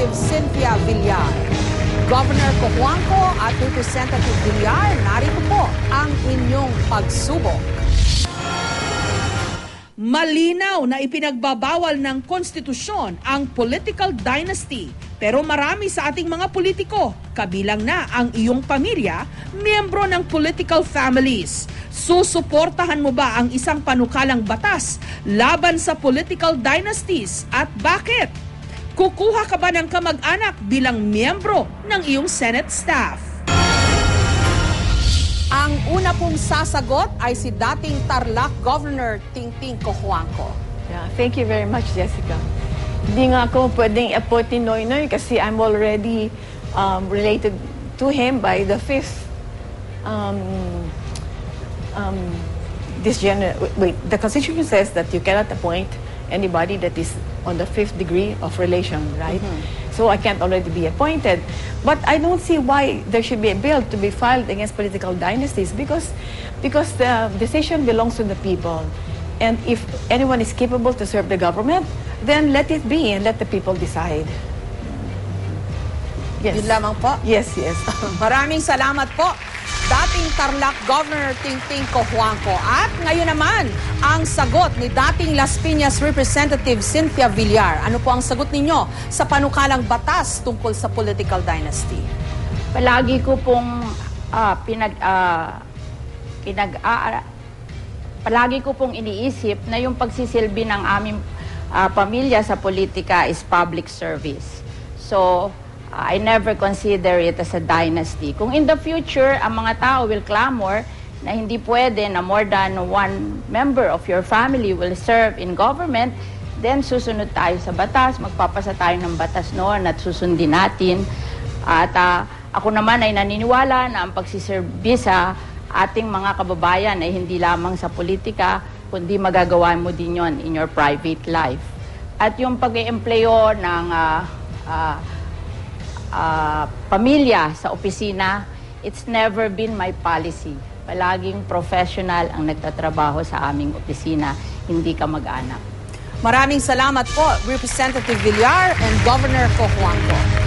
Representative Cynthia Villar. Governor Cojuangco at Representative Villar, narito po ang inyong pagsubok. Malinaw na ipinagbabawal ng konstitusyon ang political dynasty. Pero marami sa ating mga politiko, kabilang na ang iyong pamilya, miyembro ng political families. Susuportahan mo ba ang isang panukalang batas laban sa political dynasties at bakit? Kukuha ka ba ng kamag-anak bilang miyembro ng iyong Senate staff? Ang una pong sasagot ay si dating Tarlac Governor Tingting Cojuangco. Yeah, thank you very much, Jessica. Hindi nga ako pwedeng appoint ni Noynoy kasi I'm already related to him by the fifth the Constitution says that you cannot appoint anybody that is on the fifth degree of relation, right? So I can't already be appointed. But I don't see why there should be a bill to be filed against political dynasties because the decision belongs to the people. And if anyone is capable to serve the government, then let it be and let the people decide. Yes. Yun lamang po? Yes, yes. Maraming salamat po, dating Tarlac Governor Tingting Cojuangco. At ngayon naman, ang sagot ni dating Las Piñas Representative Cynthia Villar. Ano po ang sagot ninyo sa panukalang batas tungkol sa political dynasty? Palagi ko pong palagi ko pong iniisip na yung pagsisilbi ng aming pamilya sa politika is public service. So, I never consider it as a dynasty. Kung in the future, ang mga tao will clamor na hindi pwede na more than one member of your family will serve in government, then susunod tayo sa batas, magpapasa tayo ng batas noon at susundin natin. At ako naman ay naniniwala na ang pagsiserbi sa ating mga kababayan ay hindi lamang sa politika, kundi magagawa mo din yon in your private life. At yung pag-i-empleyo ng pamilya sa opisina, it's never been my policy. Palaging professional ang nagtatrabaho sa aming opisina, hindi kamag-anak. Maraming salamat po, Representative Villar and Governor Cojuangco.